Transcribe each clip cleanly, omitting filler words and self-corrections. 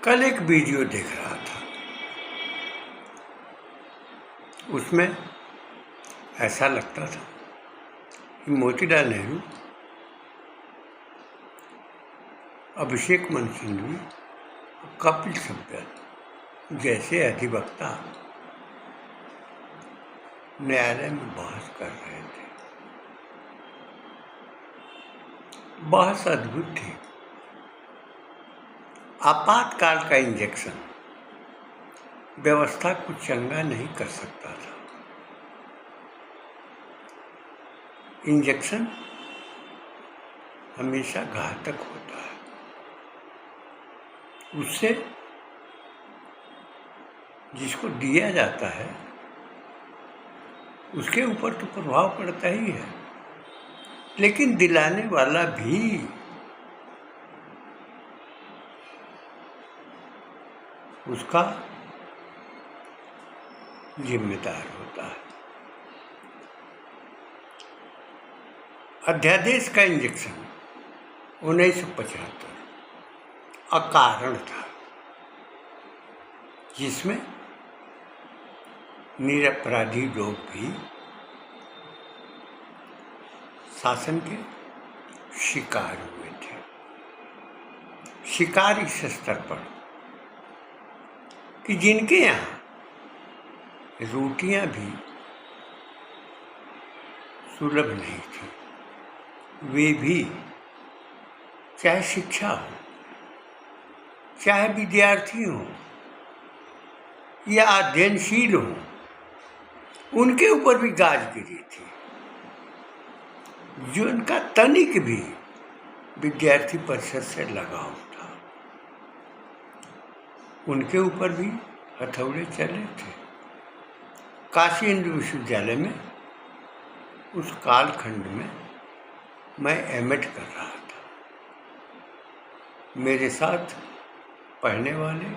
कल एक वीडियो देख रहा था। उसमें ऐसा लगता था कि मोतीलाल नेहरू, अभिषेक मनु सिंघवी, कपिल सिब्बल जैसे अधिवक्ता न्यायालय में बहस कर रहे थे। बहस अद्भुत थी। आपातकाल का इंजेक्शन व्यवस्था को चंगा नहीं कर सकता था। इंजेक्शन हमेशा घातक होता है। उससे जिसको दिया जाता है उसके ऊपर तो प्रभाव पड़ता ही है, लेकिन दिलाने वाला भी उसका जिम्मेदार होता है। अध्यादेश का इंजेक्शन 1975 अकारण था, जिसमें निरपराधी लोग भी शासन के शिकार हुए थे। शिकार इस स्तर पर कि जिनके यहाँ रोटियां भी सुलभ नहीं थी, वे भी, चाहे शिक्षा हो, चाहे विद्यार्थी हो या अध्ययनशील हो, उनके ऊपर भी गाज गिरी थी। जो उनका तनिक भी विद्यार्थी परिषद से लगाव था, उनके ऊपर भी हथौड़े चले थे। काशी हिंदू विश्वविद्यालय में उस कालखंड में मैं एमएड कर रहा था। मेरे साथ पढ़ने वाले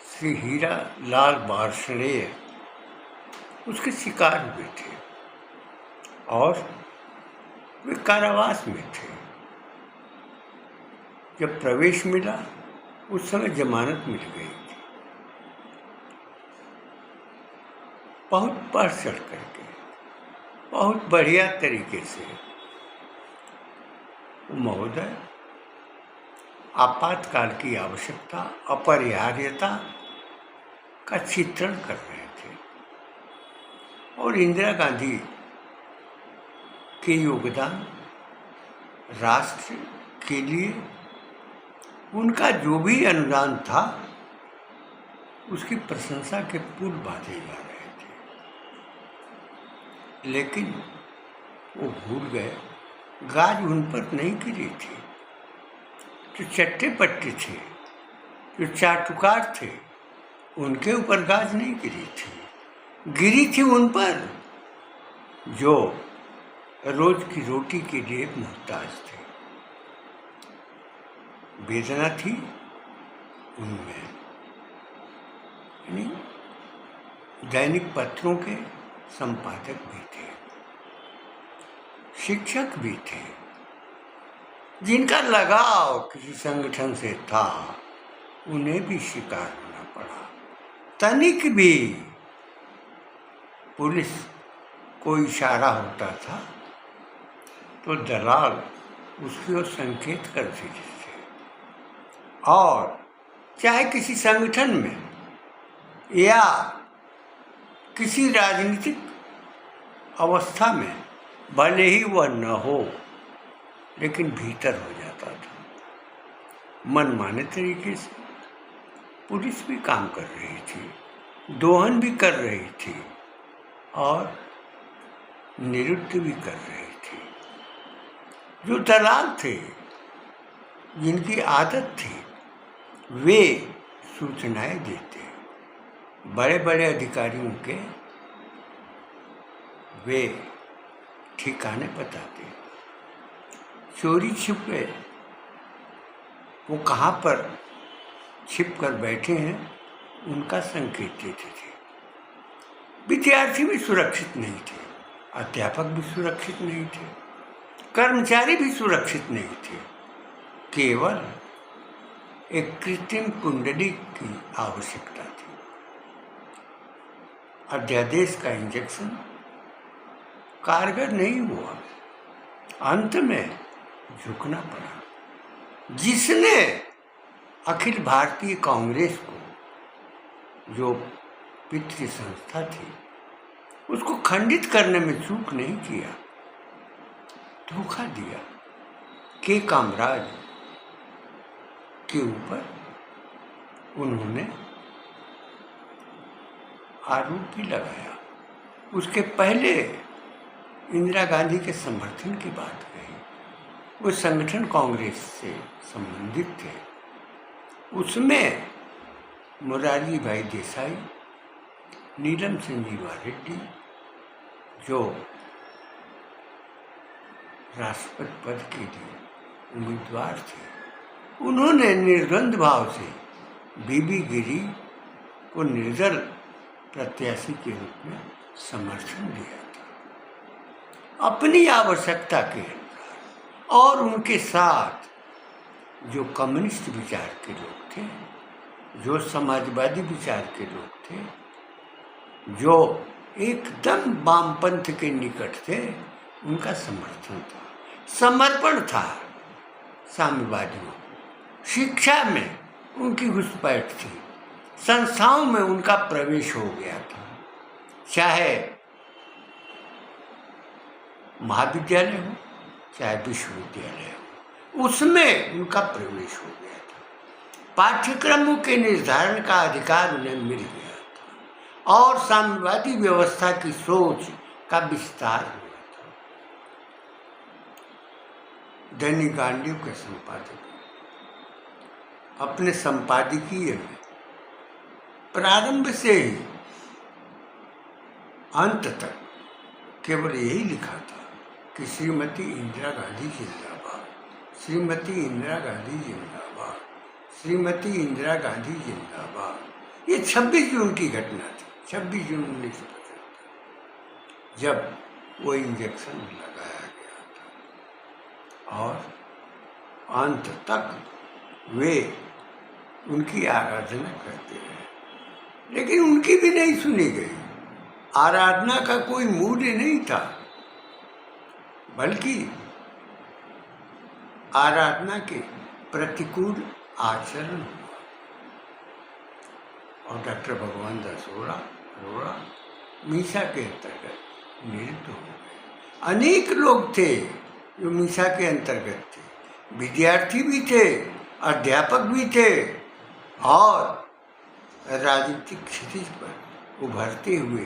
श्री हीरा लाल वार्ष्णेय उसके शिकार हुए थे और वे कारावास में थे। जब प्रवेश मिला उस समय जमानत मिल गई थी। बहुत बढ़ चढ़ करके, बहुत बढ़िया तरीके से महोदय आपातकाल की आवश्यकता, अपरिहार्यता का चित्रण कर रहे थे और इंदिरा गांधी के योगदान राष्ट्र के लिए, उनका जो भी अनुदान था, उसकी प्रशंसा के पुल बांधे जा रहे थे। लेकिन वो भूल गए, गाज उन पर नहीं गिरी थी। जो चट्टे पट्टे थे, जो चाटुकार थे, उनके ऊपर गाज नहीं गिरी थी उन पर जो रोज की रोटी के लिए मोहताज थे। वेदना थी उनमें। यानी दैनिक पत्रों के संपादक भी थे, शिक्षक भी थे, जिनका लगाव किसी संगठन से था, उन्हें भी शिकार होना पड़ा। तनिक भी पुलिस को इशारा होता था तो दलाल उसकी ओर संकेत कर देते थे। और चाहे किसी संगठन में या किसी राजनीतिक अवस्था में भले ही वह न हो, लेकिन भीतर हो जाता था। मनमाने तरीके से पुलिस भी काम कर रही थी, दोहन भी कर रही थी और निरुद्ध भी कर रही थी। जो दलाल थे, जिनकी आदत थी, वे सूचनाएं देते, बड़े बड़े अधिकारियों के वे ठिकाने बताते। चोरी छिपे वो कहाँ पर छिप कर बैठे हैं, उनका संकेत देते थे। विद्यार्थी भी सुरक्षित नहीं थे, अध्यापक भी सुरक्षित नहीं थे, कर्मचारी भी सुरक्षित नहीं थे। केवल एक कृत्रिम कुंडली की आवश्यकता थी। अध्यादेश का इंजेक्शन कारगर नहीं हुआ, अंत में झुकना पड़ा। जिसने अखिल भारतीय कांग्रेस को, जो पितृ संस्था थी, उसको खंडित करने में चूक नहीं किया, धोखा दिया। के कामराज के ऊपर उन्होंने आरोप भी लगाया। उसके पहले इंदिरा गांधी के समर्थन की बात कही। वो संगठन कांग्रेस से संबंधित थे। उसमें मोरारजी भाई देसाई, नीलम संजीवा रेड्डी, जो राष्ट्रपति पद के लिए उम्मीदवार थे, उन्होंने निर्द्वंद भाव से बीबी गिरी को निर्दल प्रत्याशी के रूप में समर्थन दिया था अपनी आवश्यकता के अनुसार। और उनके साथ जो कम्युनिस्ट विचार के लोग थे, जो समाजवादी विचार के लोग थे, जो एकदम वामपंथ के निकट थे, उनका समर्थन था, समर्पण था साम्यवादियों। शिक्षा में उनकी घुसपैठ थी, संस्थाओं में उनका प्रवेश हो गया था, चाहे महाविद्यालय हो चाहे विश्वविद्यालय हो, उसमें उनका प्रवेश हो गया था। पाठ्यक्रमों के निर्धारण का अधिकार उन्हें मिल गया था और साम्यवादी व्यवस्था की सोच का विस्तार हुआ था। दैनिक गांधी के संपादक अपने संपादकीय में प्रारंभ से ही अंत तक केवल यही लिखा था कि श्रीमती इंदिरा गांधी जिंदाबाद, श्रीमती इंदिरा गांधी जिंदाबाद, श्रीमती इंदिरा गांधी जिंदाबाद। ये 26 जून की घटना थी, 26 जून 1975, जब वो इंजेक्शन लगाया गया था। और अंत तक वे उनकी आराधना करते रहे, लेकिन उनकी भी नहीं सुनी गई। आराधना का कोई मूल्य नहीं था, बल्कि आराधना के प्रतिकूल आचरण हुआ। और डॉक्टर भगवान दास अरोड़ा मीसा के अंतर्गत नियुक्त हो गए। अनेक लोग थे जो मीसा के अंतर्गत थे, विद्यार्थी भी थे, अध्यापक भी थे और राजनीतिक क्षितिज पर उभरते हुए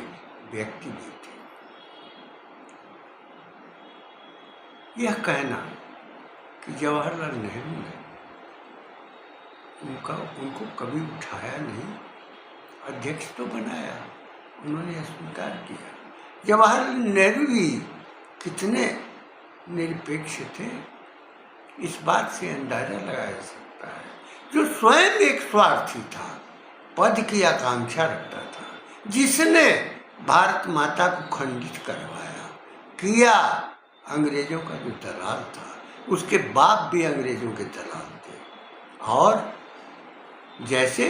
व्यक्ति भी थे। यह कहना कि जवाहरलाल नेहरू ने उनको कभी उठाया नहीं, अध्यक्ष तो बनाया, उन्होंने यह स्वीकार किया। जवाहरलाल नेहरू भी कितने निरपेक्ष थे, इस बात से अंदाजा लगाया जा सकता है। जो स्वयं एक स्वार्थी था, पद की आकांक्षा रखता था, जिसने भारत माता को खंडित करवाया किया, अंग्रेजों का जो दलाल था, उसके बाप भी अंग्रेजों के दलाल थे। और जैसे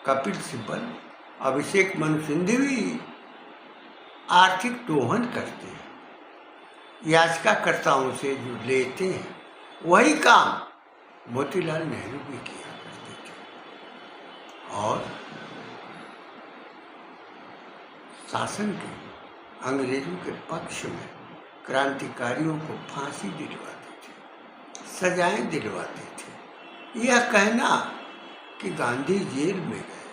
कपिल सिब्बल, अभिषेक मनु सिंघवी भी आर्थिक दोहन करते हैं, याचिकाकर्ताओं से जो लेते हैं, वही काम मोतीलाल नेहरू भी किया करते थे। और शासन के अंग्रेजों के पक्ष में क्रांतिकारियों को फांसी दिलवाते थे, सजाएं दिलवाते थे। यह कहना कि गांधी जेल में गए,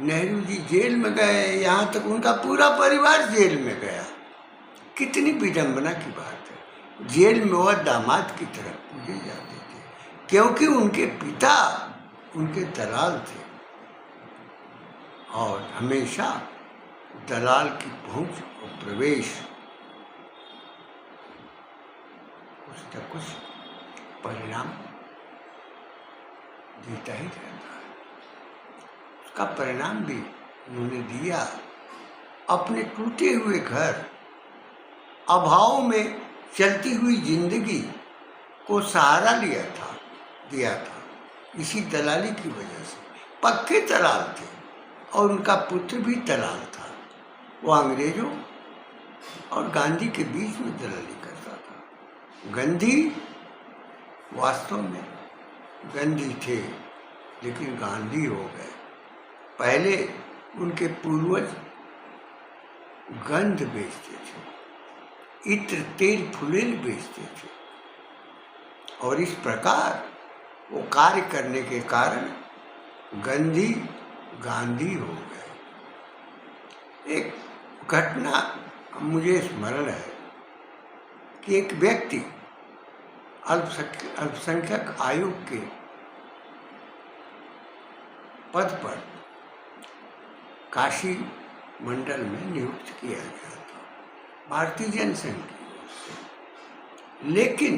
नेहरू जी जेल में गए, यहाँ तक उनका पूरा परिवार जेल में गया, कितनी विडंबना की बात है। जेल में वह दामाद की तरह पूजे जाते थे, क्योंकि उनके पिता उनके दलाल थे और हमेशा दलाल की पहुंच और प्रवेश कुछ न कुछ परिणाम देता ही रहता है। उसका परिणाम भी उन्होंने दिया। अपने टूटे हुए घर, अभाव में चलती हुई जिंदगी को सहारा दिया था इसी दलाली की वजह से। पक्के दलाल थे और उनका पुत्र भी दलाल था। वो अंग्रेजों और गांधी के बीच में दलाली करता था। गांधी वास्तव में गांधी थे लेकिन गांधी हो गए। पहले उनके पूर्वज गंध बेचते थे, इत्र तेल फुलेल बेचते थे और इस प्रकार वो कार्य करने के कारण गांधी हो गए। एक घटना मुझे स्मरण है कि एक व्यक्ति अल्पसंख्यक आयोग के पद पर काशी मंडल में नियुक्त किया गया था भारतीय जनसंघ की ओर से। लेकिन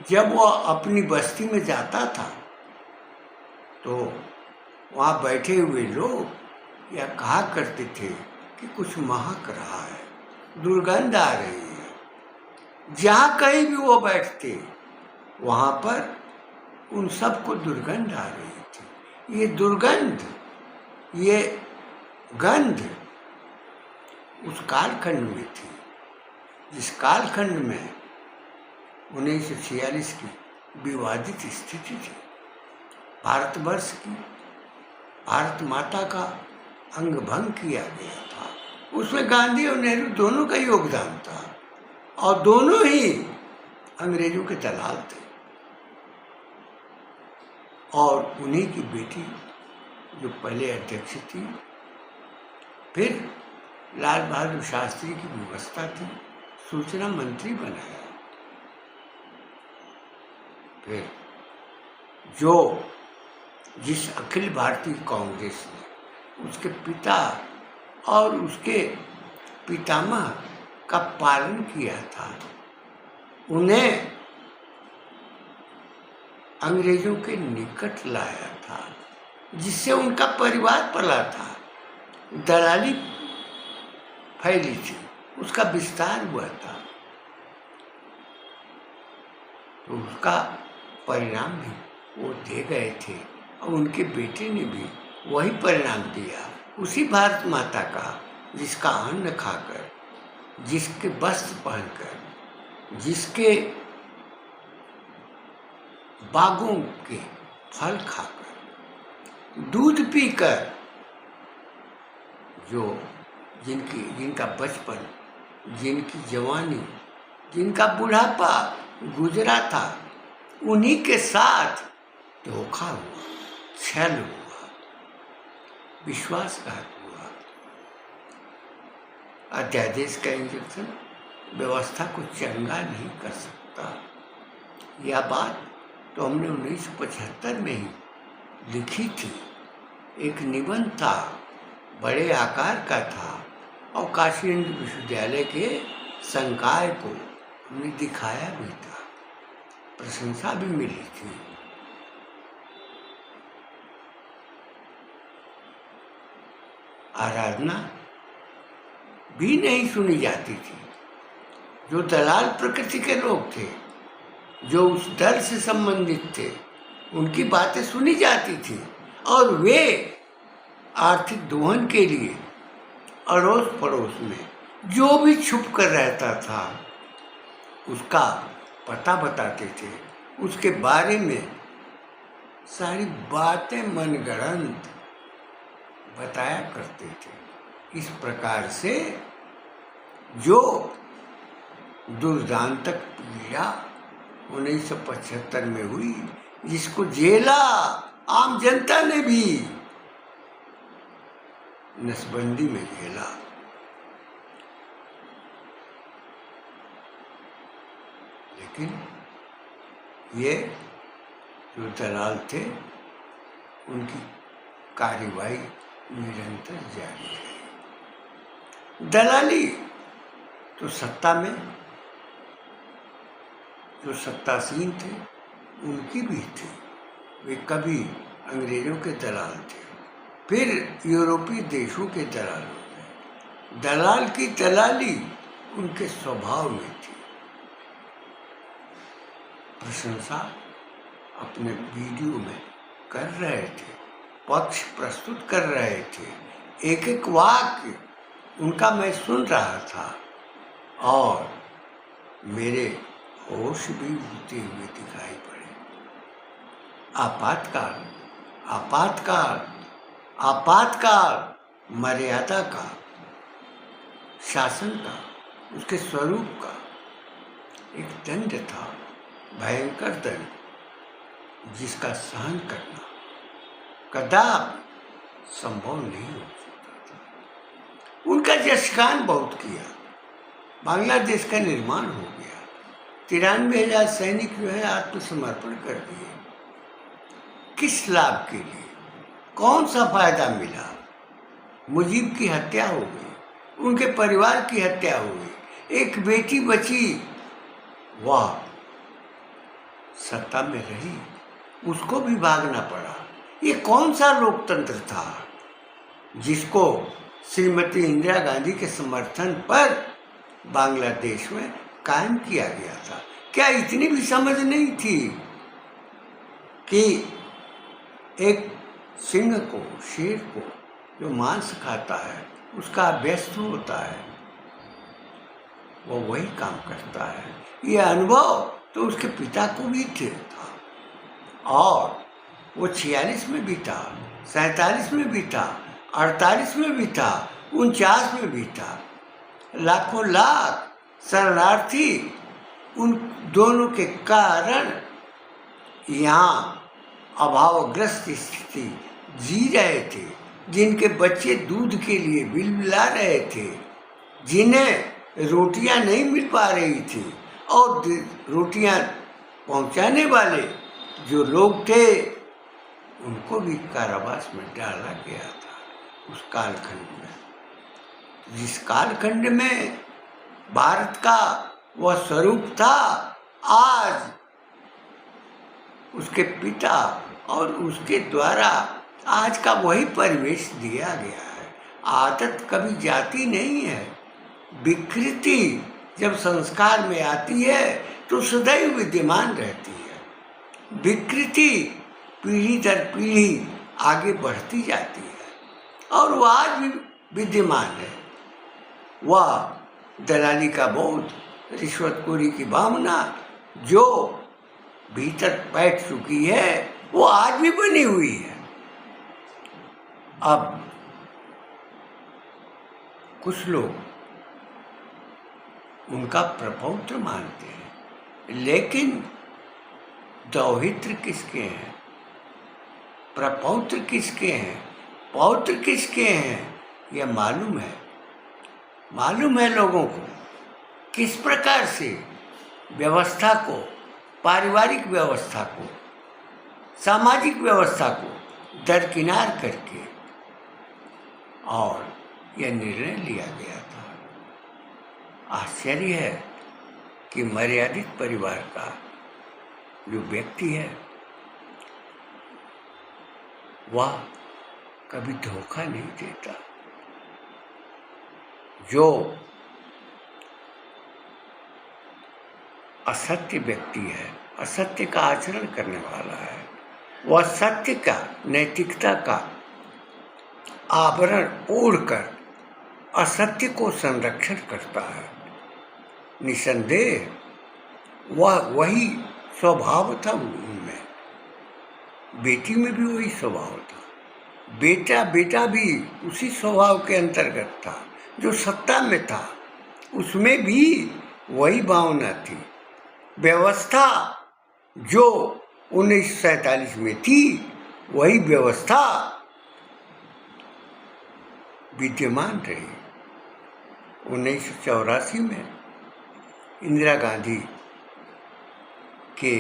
जब वह अपनी बस्ती में जाता था तो वहाँ बैठे हुए लोग यह कहा करते थे कि कुछ महक रहा है, दुर्गंध आ रही है। जहाँ कहीं भी वो बैठते वहाँ पर उन सबको दुर्गंध आ रही थी। ये दुर्गंध, ये गंध उस कालखंड में थी जिस कालखंड में 1946 की विवादित स्थिति थी। भारतवर्ष की, भारत माता का अंग भंग किया गया था। उसमें गांधी और नेहरू दोनों का योगदान था और दोनों ही अंग्रेजों के दलाल थे। और उन्हीं की बेटी जो पहले अध्यक्ष थी, फिर लाल बहादुर शास्त्री की व्यवस्था थी, सूचना मंत्री बनाया। फिर जिस अखिल भारतीय कांग्रेस ने उसके पिता और उसके पितामह का पालन किया था, उन्हें अंग्रेजों के निकट लाया था, जिससे उनका परिवार पला था। दलाली फैली थी, उसका विस्तार हुआ था, तो उसका परिणाम भी वो दे गए थे और उनके बेटे ने भी वही परिणाम दिया। उसी भारत माता का जिसका अन्न खाकर, जिसके वस्त्र पहनकर, जिसके बागों के फल खाकर, दूध पीकर, जिनका बचपन, जिनकी जवानी, जिनका बुढ़ापा गुजरा था, उन्हीं के साथ धोखा हुआ, छल हुआ, विश्वासघात हुआ। अध्यादेश का इंजेक्शन व्यवस्था को चंगा नहीं कर सकता। यह बात तो हमने 1975 में ही लिखी थी। एक निबंध था, बड़े आकार का था और काशी हिंदू विश्वविद्यालय के संकाय को हमने दिखाया भी था, प्रशंसा भी मिली थी। आराधना भी नहीं सुनी जाती थी। जो दलाल प्रकृति के लोग थे, जो उस दल से संबंधित थे, उनकी बातें सुनी जाती थी और वे आर्थिक दोहन के लिए अड़ोस पड़ोस में जो भी छुप कर रहता था उसका पता बताते थे, उसके बारे में सारी बातें मनगढ़ंत बताया करते थे। इस प्रकार से जो दुर्दांतक पीड़ा 1975 में हुई, जिसको झेला आम जनता ने भी, नसबंदी में झेला। लेकिन ये जो दलाल थे, उनकी कार्यवाही निरंतर जारी रही। दलाली तो सत्ता में जो सत्तासीन थे उनकी भी थी। वे कभी अंग्रेजों के दलाल थे, फिर यूरोपीय देशों के दलाल हो गए। दलाल की दलाली उनके स्वभाव में थी। प्रशंसा अपने वीडियो में कर रहे थे, पक्ष प्रस्तुत कर रहे थे, एक एक वाक्य उनका मैं सुन रहा था और मेरे होश भी उड़ते हुए दिखाई पड़े। आपातकाल, आपातकाल, आपातकाल मर्यादा का, शासन का, उसके स्वरूप का एक दंड था, भयंकर दंड, जिसका सहन करना कदापि संभव नहीं हो सकता था। उनका यशगान बहुत किया, बांग्लादेश का निर्माण हो गया, 93,000 सैनिक जो है आत्मसमर्पण कर दिए। किस लाभ के लिए? कौन सा फायदा मिला? मुजीब की हत्या हो गई, उनके परिवार की हत्या हो गई, एक बेटी बची, वह सत्ता में रही, उसको भी भागना पड़ा। ये कौन सा लोकतंत्र था जिसको श्रीमती इंदिरा गांधी के समर्थन पर बांग्लादेश में कायम किया गया था? क्या इतनी भी समझ नहीं थी कि एक सिंह को, शेर को जो मांस खाता है उसका अभ्यस्त होता है, वो वही काम करता है। ये अनुभव तो उसके पिता को भी था और वो 46 में भी था, 47 में भी था, 48 में भी था, 49 में भी था। लाखों लाख शरणार्थी उन दोनों के कारण यहाँ अभावग्रस्त स्थिति जी रहे थे, जिनके बच्चे दूध के लिए बिलबिला रहे थे, जिन्हें रोटियां नहीं मिल पा रही थी और रोटियां पहुंचाने वाले जो लोग थे उनको भी कारावास में डाला गया था। उस कालखंड में, जिस कालखंड में भारत का वह स्वरूप था, आज उसके पिता और उसके द्वारा आज का वही परिवेश दिया गया है। आदत कभी जाती नहीं है, विकृति जब संस्कार में आती है तो सदैव विद्यमान रहती है। विकृति पीढ़ी दर पीढ़ी आगे बढ़ती जाती है और वह आज भी विद्यमान है। वह दलाली का बोध, रिश्वतखोरी की भावना जो भीतर बैठ चुकी है वो आज भी बनी हुई है। अब कुछ लोग उनका प्रपौत्र मानते हैं, लेकिन दौहित्र किसके हैं, प्रपौत्र किसके हैं, पौत्र किसके हैं, यह मालूम है। मालूम है लोगों को किस प्रकार से व्यवस्था को, पारिवारिक व्यवस्था को, सामाजिक व्यवस्था को दरकिनार करके और यह निर्णय लिया गया था। आश्चर्य है कि मर्यादित परिवार का जो व्यक्ति है वह कभी धोखा नहीं देता। जो असत्य व्यक्ति है, असत्य का आचरण करने वाला है, वह सत्य का, नैतिकता का आवरण ओढ़कर असत्य को संरक्षण करता है। निसंदेह वह वही स्वभाव था उनमें, बेटी में भी वही स्वभाव था, बेटा भी उसी स्वभाव के अंतर्गत था जो सत्ता में था, उसमें भी वही भावना थी। व्यवस्था जो 1947 में थी वही व्यवस्था विद्यमान रही। 1984 में इंदिरा गांधी के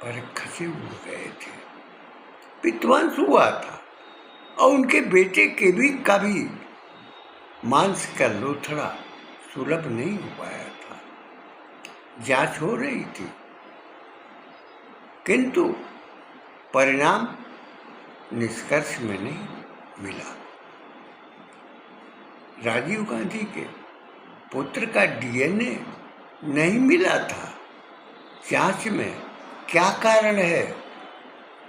पर खसे उड़ गए थे, विध्वंस हुआ था और उनके बेटे के भी कभी मांस का लोथड़ा सुलभ नहीं हो पाया था। जांच हो रही थी किंतु परिणाम निष्कर्ष में नहीं मिला। राजीव गांधी के पुत्र का डीएनए नहीं मिला था। जांच में क्या कारण है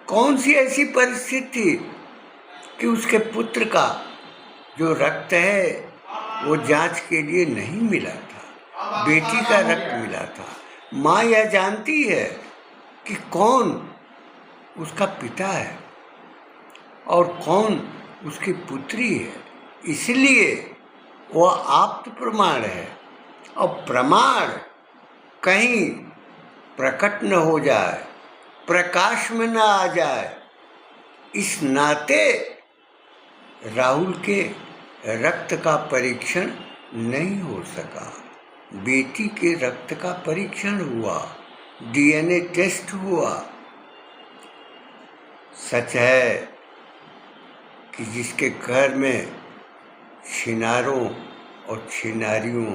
कौन सी ऐसी परिस्थिति कि उसके पुत्र का जो रक्त है वो जांच के लिए नहीं मिला था, बेटी का रक्त मिला था। माँ यह जानती है कि कौन उसका पिता है और कौन उसकी पुत्री है, इसलिए वह आप्त प्रमाण है। और प्रमाण कहीं प्रकट न हो जाए, प्रकाश में न आ जाए, इस नाते राहुल के रक्त का परीक्षण नहीं हो सका। बेटी के रक्त का परीक्षण हुआ, डीएनए टेस्ट हुआ। सच है कि जिसके घर में छिनारों और छिनारियों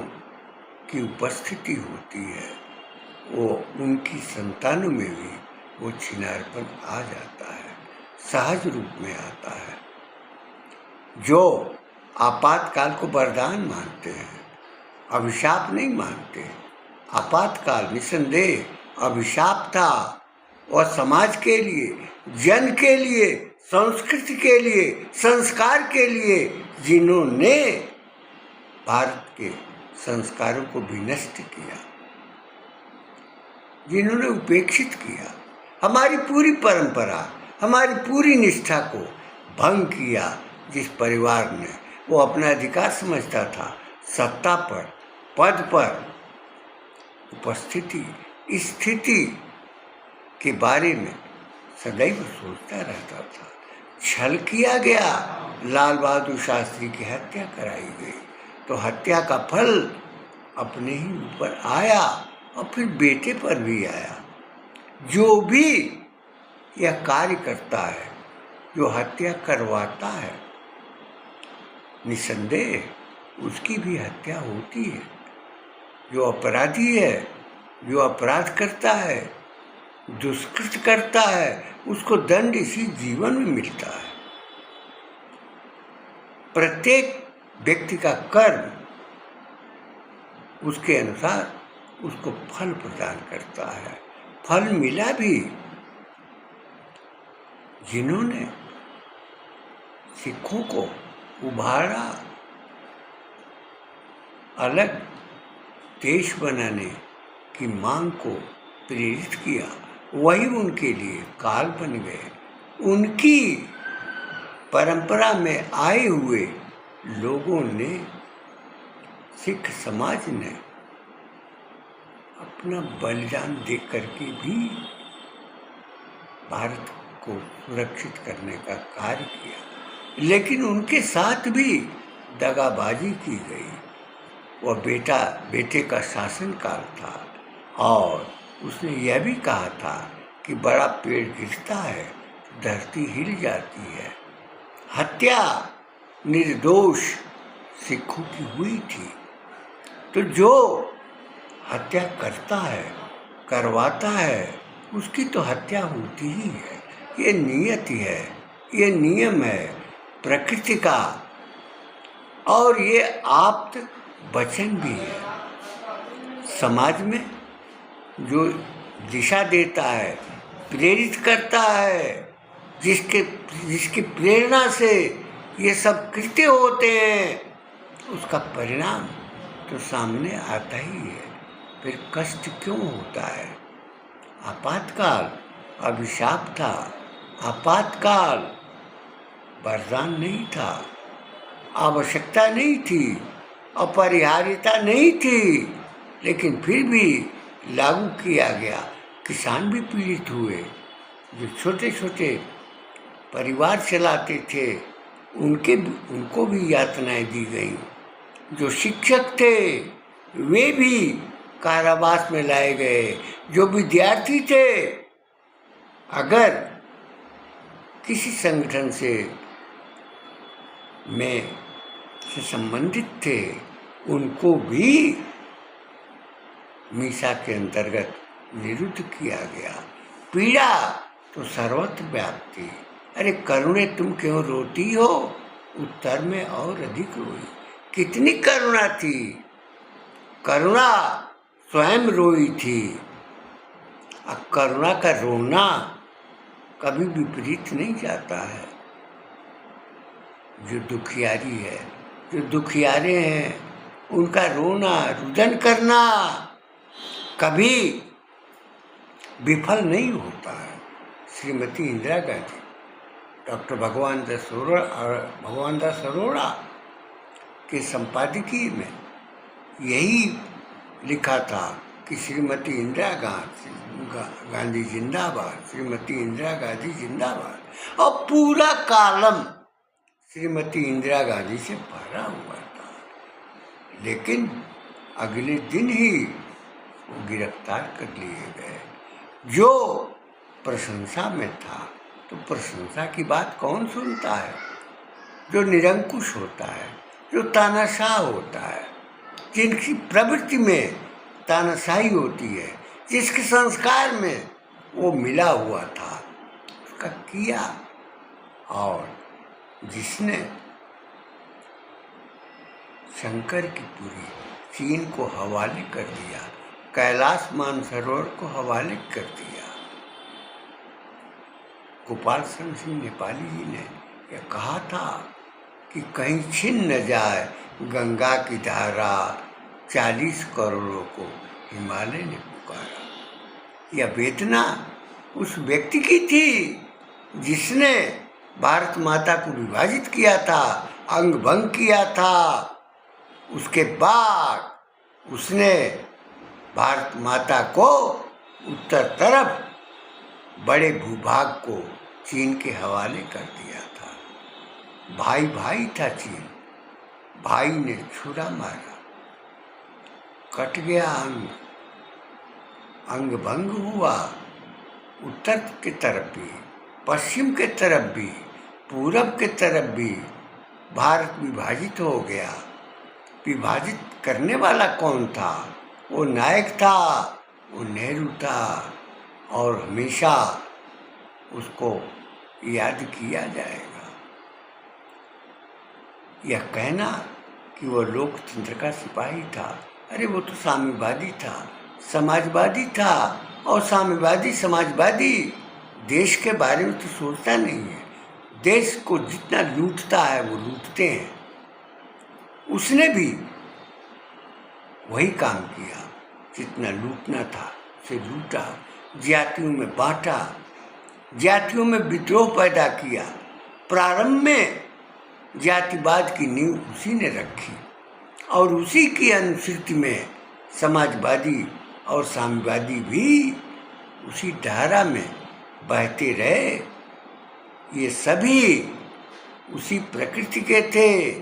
की उपस्थिति होती है, वो उनकी संतानों में भी वो छिनारपन आ जाता है, सहज रूप में आता है। जो आपातकाल को वरदान मानते हैं, अभिशाप नहीं मानते। आपातकाल निसंदेह अभिशाप था, और समाज के लिए, जन के लिए, संस्कृति के लिए, संस्कार के लिए, जिन्होंने भारत के संस्कारों को विनष्ट किया, जिन्होंने उपेक्षित किया, हमारी पूरी परंपरा, हमारी पूरी निष्ठा को भंग किया। जिस परिवार ने वो अपना अधिकार समझता था, सत्ता पर, पद पर उपस्थिति, स्थिति के बारे में सदैव सोचता रहता था, छल किया गया। लाल बहादुर शास्त्री की हत्या कराई गई, तो हत्या का फल अपने ही ऊपर आया और फिर बेटे पर भी आया। जो भी यह कार्य करता है, जो हत्या करवाता है, निसंदेह उसकी भी हत्या होती है। जो अपराधी है, जो अपराध करता है, दुष्कृत करता है, उसको दंड इसी जीवन में मिलता है। प्रत्येक व्यक्ति का कर्म उसके अनुसार उसको फल प्रदान करता है। फल मिला भी। जिन्होंने सिखों को उभारा, अलग देश बनाने की मांग को प्रेरित किया, वही उनके लिए काल बन गए। उनकी परंपरा में आए हुए लोगों ने, सिख समाज ने अपना बलिदान दे करके भी भारत को सुरक्षित करने का कार्य किया, लेकिन उनके साथ भी दगाबाजी की गई। वह बेटे का शासनकाल था, और उसने यह भी कहा था कि बड़ा पेड़ गिरता है, धरती हिल जाती है। हत्या निर्दोष सिखों की हुई थी। तो जो हत्या करता है, करवाता है, उसकी तो हत्या होती ही है। ये नियति है, ये नियम है प्रकृति का, और ये आप्त वचन भी है। समाज में जो दिशा देता है, प्रेरित करता है, जिसकी प्रेरणा से ये सब कृत्य होते हैं, उसका परिणाम तो सामने आता ही है। फिर कष्ट क्यों होता है? आपातकाल अभिशाप था, आपातकाल वरदान नहीं था, आवश्यकता नहीं थी, अपरिहार्यता नहीं थी, लेकिन फिर भी लागू किया गया। किसान भी पीड़ित हुए, जो छोटे छोटे परिवार चलाते थे, उनको भी यातनाएं दी गई। जो शिक्षक थे वे भी कारावास में लाए गए। जो विद्यार्थी थे, अगर किसी संगठन से संबंधित थे, उनको भी मीसा के अंतर्गत निरुद्ध किया गया। पीड़ा तो सर्वत्र व्याप्त थी। अरे करुणे तुम क्यों रोती हो? उत्तर में और अधिक रोई। कितनी करुणा थी! करुणा स्वयं रोई थी। अब करुणा का रोना कभी विपरीत नहीं जाता है। जो दुखियारी है, जो दुखियारे हैं, उनका रोना रुदन करना कभी विफल नहीं होता है। श्रीमती इंदिरा गांधी, डॉक्टर भगवान दास अरोड़ा के संपादकीय में यही लिखा था कि श्रीमती इंदिरा गांधी जिंदाबाद, श्रीमती इंदिरा गांधी जिंदाबाद। और पूरा कॉलम श्रीमती इंदिरा गांधी से भरा हुआ था। लेकिन अगले दिन ही वो गिरफ्तार कर लिए गए। जो प्रशंसा में था, तो प्रशंसा की बात कौन सुनता है? जो निरंकुश होता है, जो तानाशाह होता है, जिनकी प्रवृत्ति में तानाशाही होती है, जिसके संस्कार में वो मिला हुआ था, उसका किया। और जिसने शंकर की पुरी चीन को हवाले कर दिया, कैलाश मानसरोवर को हवाले कर दिया। गोपाल सिंह नेपाली जी ने यह कहा था कि कहीं छिन न जाए गंगा की धारा, 40 करोड़ों को हिमालय ने पुकारा। यह वेदना उस व्यक्ति की थी जिसने भारत माता को विभाजित किया था, अंग भंग किया था। उसके बाद उसने भारत माता को उत्तर तरफ बड़े भूभाग को चीन के हवाले कर दिया था। भाई भाई था चीन, भाई ने छुरा मारा, कट गया अंग, अंग भंग हुआ। उत्तर की तरफ भी, पश्चिम के तरफ भी, पूरब के तरफ भी भारत विभाजित हो गया। विभाजित करने वाला कौन था? वो नायक था, वो नेहरू था। और हमेशा उसको याद किया जाएगा। यह कहना कि वो लोकतंत्र का सिपाही था, अरे वो तो साम्यवादी था, समाजवादी था। और साम्यवादी समाजवादी देश के बारे में तो सोचता नहीं है। देश को जितना लूटता है वो लूटते हैं। उसने भी वही काम किया, जितना लूटना था उसे लूटा, जातियों में बांटा, जातियों में विद्रोह पैदा किया। प्रारंभ में जातिवाद की नींव उसी ने रखी और उसी की अनुसृति में समाजवादी और साम्यवादी भी उसी धारा में बहते रहे। ये सभी उसी प्रकृति के थे,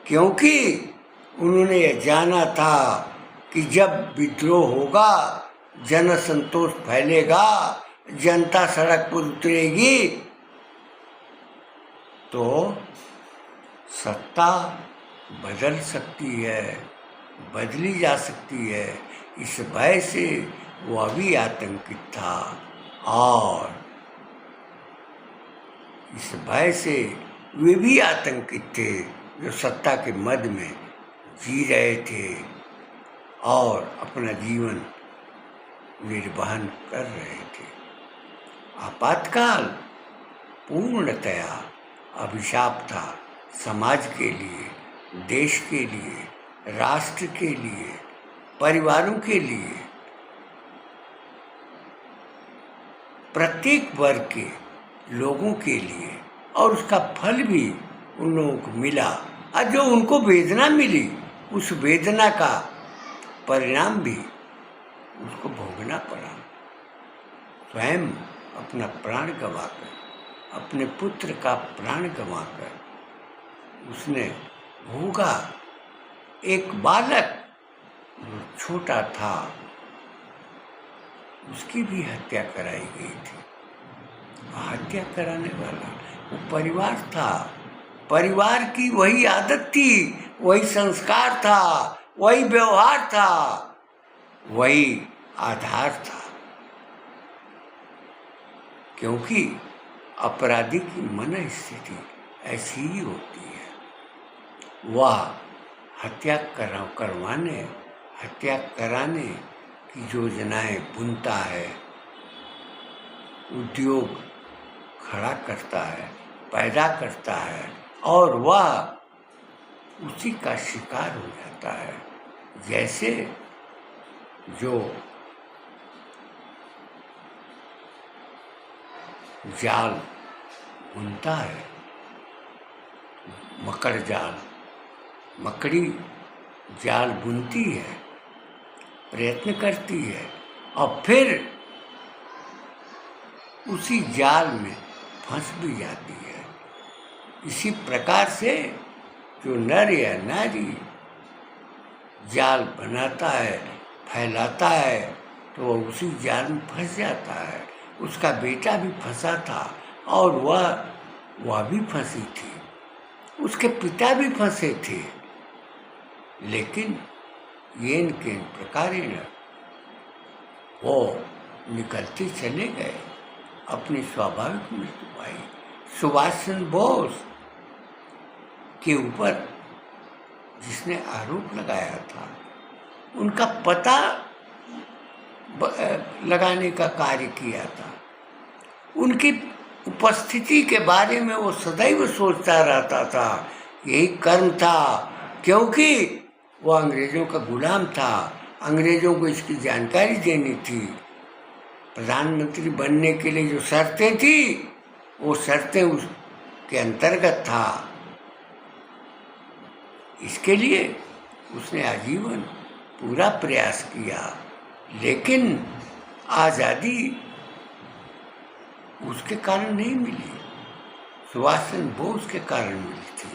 क्योंकि उन्होंने यह जाना था कि जब विद्रोह होगा, जन असंतोष फैलेगा, जनता सड़क पर उतरेगी, तो सत्ता बदल सकती है, बदली जा सकती है। इस भय से वो अभी आतंकित था और इस भय से वे भी आतंकित थे जो सत्ता के मद में जी रहे थे और अपना जीवन निर्वहन कर रहे थे। आपातकाल पूर्णतया अभिशाप था समाज के लिए, देश के लिए, राष्ट्र के लिए, परिवारों के लिए। प्रत्येक वर्ग के लोगों के लिए। और उसका फल भी उन लोगों को मिला। और जो उनको वेदना मिली, उस वेदना का परिणाम भी उसको भोगना पड़ा। स्वयं अपना प्राण गंवाकर, अपने पुत्र का प्राण गंवाकर उसने भोगा। एक बालक जो छोटा था, उसकी भी हत्या कराई गई थी। हत्या कराने वाला वो परिवार था। परिवार की वही आदत थी, वही संस्कार था, वही व्यवहार था, वही आधार था। क्योंकि अपराधी की मन स्थिति ऐसी ही होती है। वह हत्या करवाने, हत्या कराने की योजनाएं बुनता है। उद्योग खड़ा करता है, पैदा करता है, और वह उसी का शिकार हो जाता है। जैसे जो जाल बुनता है, मकड़ जाल, मकड़ी जाल बुनती है, प्रयत्न करती है, और फिर उसी जाल में फंस भी जाती है। इसी प्रकार से जो नर या नारी जाल बनाता है, फैलाता है, तो वह उसी जाल में फंस जाता है। उसका बेटा भी फंसा था, और वह भी फंसी थी, उसके पिता भी फंसे थे, लेकिन येन केन प्रकारेण वो निकलते चले गए, अपनी स्वाभाविक मृत्यु पाई। सुभाष चंद्र बोस के ऊपर जिसने आरोप लगाया था, उनका पता लगाने का कार्य किया था। उनकी उपस्थिति के बारे में वो सदैव सोचता रहता था। यही कर्म था, क्योंकि वो अंग्रेज़ों का गुलाम था, अंग्रेज़ों को इसकी जानकारी देनी थी। प्रधानमंत्री बनने के लिए जो शर्तें थी, वो शर्तें उसके अंतर्गत था। इसके लिए उसने आजीवन पूरा प्रयास किया, लेकिन आज़ादी उसके कारण नहीं मिली, सुभाष चंद्र बोस के कारण मिली थी।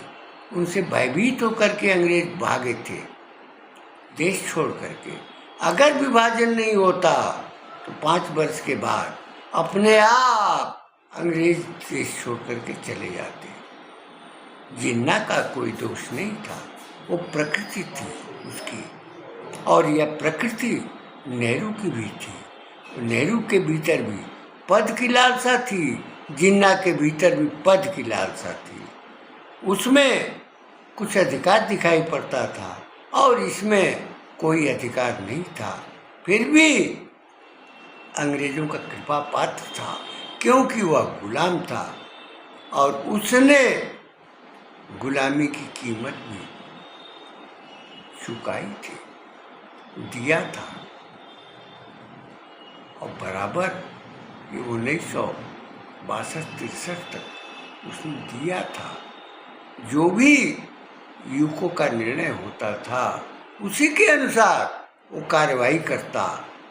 उनसे भयभीत होकर के अंग्रेज भागे थे देश छोड़ करके। अगर विभाजन नहीं होता तो 5 वर्ष के बाद अपने आप अंग्रेज देश छोड़ करके चले जाते। जिन्ना का कोई दोष नहीं था, वो प्रकृति थी उसकी, और यह प्रकृति नेहरू की भी थी। नेहरू के भीतर भी पद की लालसा थी, जिन्ना के भीतर भी पद की लालसा थी। उसमें कुछ अधिकार दिखाई पड़ता था, और इसमें कोई अधिकार नहीं था। फिर भी अंग्रेज़ों का कृपा पात्र था, क्योंकि वह गुलाम था, और उसने गुलामी की कीमत भी चुकाई थी, दिया था। और बराबर ये 1962-63 तक उसने दिया था। जो भी युगों का निर्णय होता था, उसी के अनुसार वो कार्रवाई करता,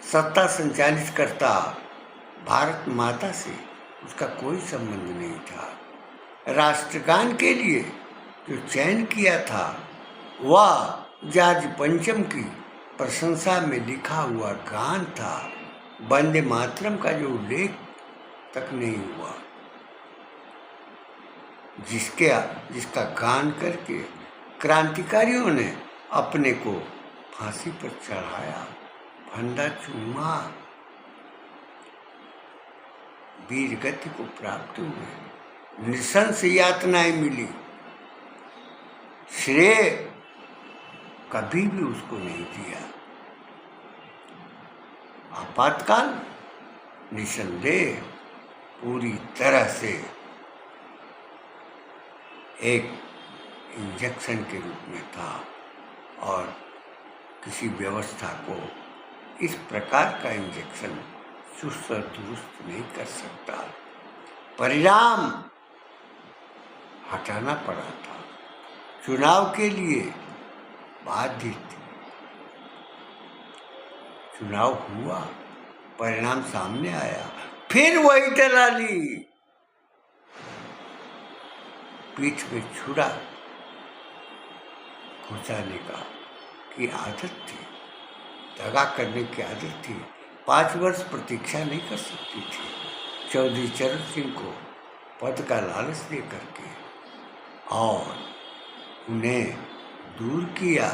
सत्ता संचालित करता। भारत माता से उसका कोई संबंध नहीं था। राष्ट्रगान के लिए जो चयन किया था, वह जॉर्ज पंचम की प्रशंसा में लिखा हुआ गान था। वंदे मातरम का जो उल्लेख तक नहीं हुआ, जिसका गान करके क्रांतिकारियों ने अपने को फांसी पर चढ़ाया, फंदा चूमा, वीर गति को प्राप्त हुए, नृशंस यातनाएं मिली। श्रेय कभी भी उसको नहीं दिया। आपातकाल निसंदेह पूरी तरह से एक इंजेक्शन के रूप में था, और किसी व्यवस्था को इस प्रकार का इंजेक्शन चुस्त और दुरुस्त नहीं कर सकता। परिणाम हटाना पड़ा था, चुनाव के लिए बाध्य थे। चुनाव हुआ, परिणाम सामने आया, फिर वही दलाली, पीठ पे छुरा घुसाने की आदत थी, दगा करने की आदत थी। 5 वर्ष प्रतीक्षा नहीं कर सकती थी चौधरी चरण सिंह को पद का लालच दे करके, और उन्हें दूर किया।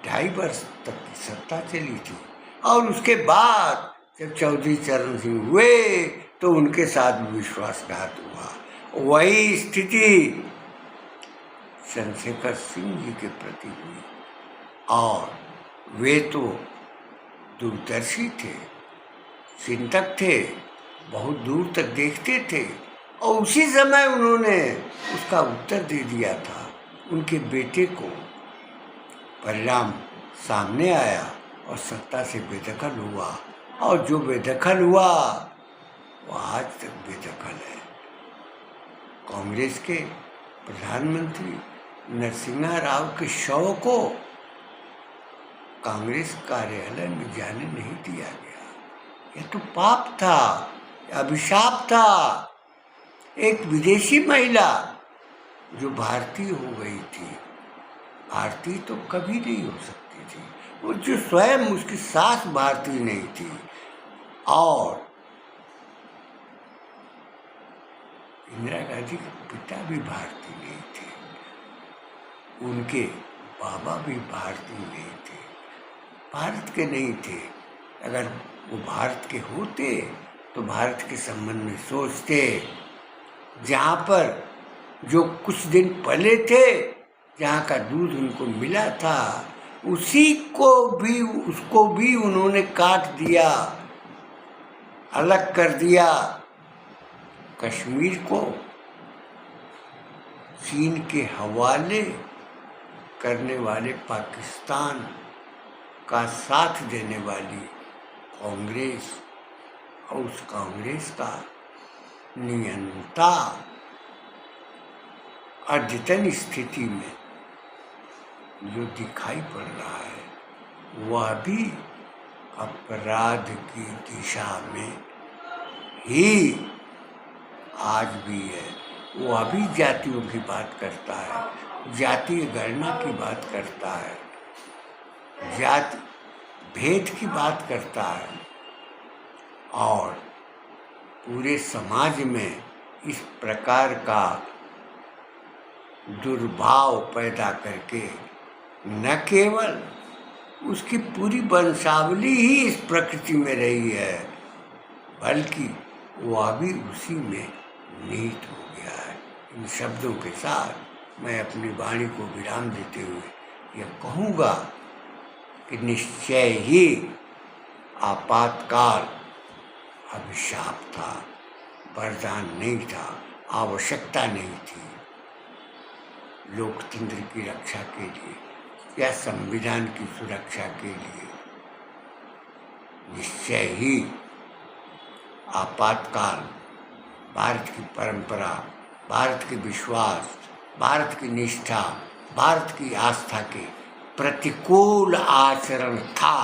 2.5 वर्ष तक की सत्ता चली थी, और उसके बाद जब चौधरी चरण सिंह हुए तो उनके साथ विश्वासघात हुआ। वही स्थिति चंद्रशेखर सिंह जी के प्रति हुई, और वे तो दूरदर्शी थे, चिंतक थे, बहुत दूर तक देखते थे और उसी समय उन्होंने उसका उत्तर दे दिया था उनके बेटे को। परिणाम सामने आया और सत्ता से बेदखल हुआ, और जो बेदखल हुआ वो आज तक बेदखल है। कांग्रेस के प्रधानमंत्री नरसिम्हा राव के शव को कांग्रेस कार्यालय में जाने नहीं दिया गया। यह तो पाप था, अभिशाप था। एक विदेशी महिला जो भारतीय हो गई थी, भारतीय तो कभी नहीं हो सकती थी, वो जो स्वयं उसकी सास भारतीय नहीं थी और इंदिरा गांधी के पिता भी भारतीय नहीं थे, उनके बाबा भी भारतीय नहीं थे, भारत के नहीं थे। अगर वो भारत के होते तो भारत के संबंध में सोचते। जहाँ पर जो कुछ दिन पले थे, जहाँ का दूध उनको मिला था, उसको भी उन्होंने काट दिया, अलग कर दिया। कश्मीर को चीन के हवाले करने वाले पाकिस्तान का साथ देने वाली कांग्रेस और उस कांग्रेस का नियंता अद्यतन स्थिति में जो दिखाई पड़ रहा है वह भी अपराध की दिशा में ही आज भी है। वह भी जातियों की बात करता है, जातीय गणना की बात करता है, जाति भेद की बात करता है और पूरे समाज में इस प्रकार का दुर्भाव पैदा करके न केवल उसकी पूरी वंशावली ही इस प्रकृति में रही है, बल्कि वह भी उसी में निहित हो गया है। इन शब्दों के साथ मैं अपनी वाणी को विराम देते हुए यह कहूँगा कि निश्चय ही आपातकाल अभिशाप था, वरदान नहीं था, आवश्यकता नहीं थी। लोकतंत्र की रक्षा के लिए या संविधान की सुरक्षा के लिए निश्चय ही आपातकाल भारत की परंपरा, भारत के विश्वास, भारत की निष्ठा, भारत की आस्था के प्रतिकूल आचरण था।